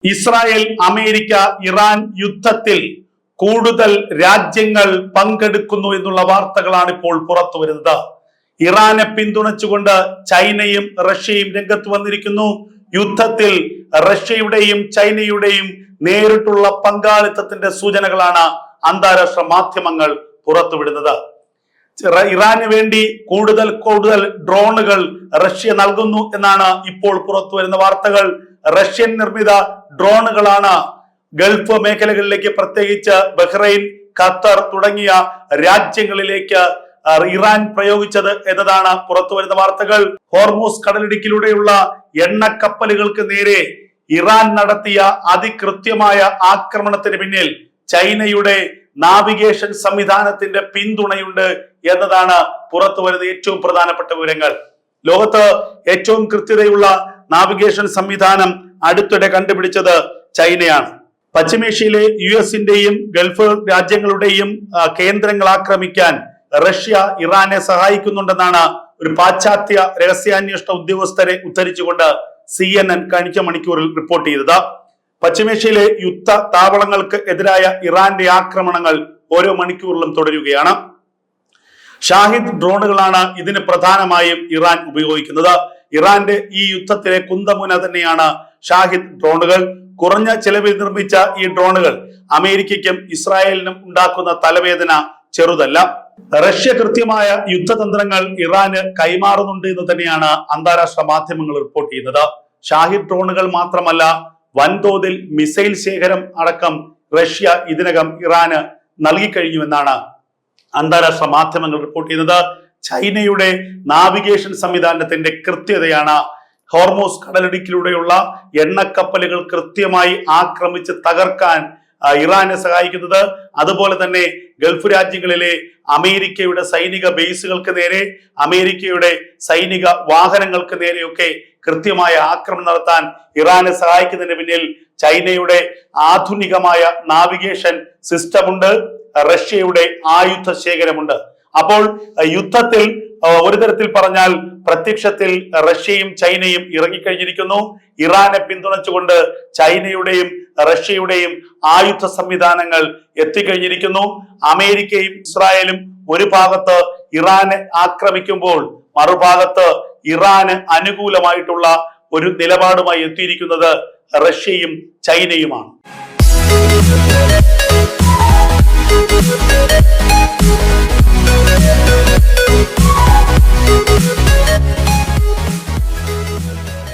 Israel America Iran യുദ്ധത്തിൽ കൂടുതൽ രാജ്യങ്ങൾ പങ്കെടുക്കുന്നു എന്നുള്ള വാർത്തകളാണ് ഇപ്പോൾ പുറത്തു വരുന്നത്. ഇറാനെ പിന്തുണച്ചുകൊണ്ട് ചൈനയും റഷ്യയും രംഗത്ത് വന്നിരിക്കുന്നു. യുദ്ധത്തിൽ റഷ്യയുടെയും ചൈനയുടെയും നേരിട്ടുള്ള പങ്കാളിത്തത്തിന്റെ സൂചനകളാണ് അന്താരാഷ്ട്ര മാധ്യമങ്ങൾ പുറത്തുവിടുന്നത്. ഇറാന് വേണ്ടി കൂടുതൽ ഡ്രോണുകൾ റഷ്യ നൽകുന്നു എന്നാണ് ഇപ്പോൾ പുറത്തു വരുന്ന വാർത്തകൾ. റഷ്യൻ നിർമ്മിത ഡ്രോണുകളാണ് ഗൾഫ് മേഖലകളിലേക്ക്, പ്രത്യേകിച്ച് ബഹ്റൈൻ, ഖത്തർ തുടങ്ങിയ രാജ്യങ്ങളിലേക്ക് ഇറാൻ പ്രയോഗിച്ചത് എന്നതാണ് പുറത്തു വരുന്ന വാർത്തകൾ. ഹോർമൂസ് കടലിടുക്കിലൂടെയുള്ള എണ്ണക്കപ്പലുകൾക്ക് നേരെ ഇറാൻ നടത്തിയ അതികൃത്യമായ ആക്രമണത്തിന് പിന്നിൽ ചൈനയുടെ നാവിഗേഷൻ സംവിധാനത്തിന്റെ പിന്തുണയുണ്ട് എന്നതാണ് പുറത്തു വരുന്ന ഏറ്റവും പ്രധാനപ്പെട്ട വിവരങ്ങൾ. ലോകത്ത് ഏറ്റവും കൃത്യതയുള്ള നാവിഗേഷൻ സംവിധാനം അടുത്തിടെ കണ്ടുപിടിച്ചത് ചൈനയാണ്. പശ്ചിമേഷ്യയിലെ US-ന്റെയും ഗൾഫ് രാജ്യങ്ങളുടെയും കേന്ദ്രങ്ങൾ ആക്രമിക്കാൻ റഷ്യ ഇറാനെ സഹായിക്കുന്നുണ്ടെന്നാണ് ഒരു പാശ്ചാത്യ രഹസ്യാന്വേഷണ ഉദ്യോഗസ്ഥരെ ഉദ്ധരിച്ചുകൊണ്ട് CNN കഴിഞ്ഞ മണിക്കൂറിൽ റിപ്പോർട്ട് ചെയ്തത്. പശ്ചിമേഷ്യയിലെ യുദ്ധ താവളങ്ങൾക്ക് എതിരായ ഇറാന്റെ ആക്രമണങ്ങൾ ഓരോ മണിക്കൂറിലും തുടരുകയാണ്. ഷാഹിദ് ഡ്രോണുകളാണ് ഇതിന് പ്രധാനമായും ഇറാൻ ഉപയോഗിക്കുന്നത്. ഇറാന്റെ ഈ യുദ്ധത്തിലെ കുന്തമുന തന്നെയാണ് ഷാഹിദ് ഡ്രോണുകൾ. കുറഞ്ഞ ചെലവിൽ നിർമ്മിച്ച ഈ ഡ്രോണുകൾ അമേരിക്കയ്ക്കും ഇസ്രായേലിനും ഉണ്ടാക്കുന്ന തലവേദന ചെറുതല്ല. റഷ്യ കൃത്യമായ യുദ്ധതന്ത്രങ്ങൾ ഇറാന് കൈമാറുന്നുണ്ട് എന്ന് തന്നെയാണ് അന്താരാഷ്ട്ര മാധ്യമങ്ങൾ റിപ്പോർട്ട് ചെയ്യുന്നത്. ഷാഹിദ് ഡ്രോണുകൾ മാത്രമല്ല, വൻതോതിൽ മിസൈൽ ശേഖരം അടക്കം റഷ്യ ഇതിനകം ഇറാന് നൽകിക്കഴിഞ്ഞുവെന്നാണ് അന്താരാഷ്ട്ര മാധ്യമങ്ങൾ റിപ്പോർട്ട് ചെയ്യുന്നത്. ചൈനയുടെ നാവിഗേഷൻ സംവിധാനത്തിന്റെ കൃത്യതയാണ് ഹോർമൂസ് കടലിടുക്കിലൂടെയുള്ള എണ്ണക്കപ്പലുകൾ കൃത്യമായി ആക്രമിച്ച് തകർക്കാൻ ഇറാനെ സഹായിക്കുന്നത്. അതുപോലെ തന്നെ ഗൾഫ് രാജ്യങ്ങളിലെ അമേരിക്കയുടെ സൈനിക ബേസുകൾക്ക് നേരെ, അമേരിക്കയുടെ സൈനിക വാഹനങ്ങൾക്ക് നേരെയൊക്കെ കൃത്യമായ ആക്രമണം നടത്താൻ ഇറാനെ സഹായിക്കുന്നതിന് പിന്നിൽ ചൈനയുടെ ആധുനികമായ നാവിഗേഷൻ സിസ്റ്റം ഉണ്ട്, റഷ്യയുടെ ആയുധ ശേഖരമുണ്ട്. അപ്പോൾ യുദ്ധത്തിൽ ഒരു തരത്തിൽ പറഞ്ഞാൽ പ്രത്യക്ഷത്തിൽ റഷ്യയും ചൈനയും ഇറങ്ങിക്കഴിഞ്ഞിരിക്കുന്നു. ഇറാനെ പിന്തുണച്ചുകൊണ്ട് ചൈനയുടെയും റഷ്യയുടെയും ആയുധ സംവിധാനങ്ങൾ എത്തിക്കഴിഞ്ഞിരിക്കുന്നു. അമേരിക്കയും ഇസ്രായേലും ഒരു ഭാഗത്ത് ഇറാനെ ആക്രമിക്കുമ്പോൾ മറുഭാഗത്ത് ഇറാന് അനുകൂലമായിട്ടുള്ള ഒരു നിലപാടുമായി എത്തിയിരിക്കുന്നത് റഷ്യയും ചൈനയുമാണ്.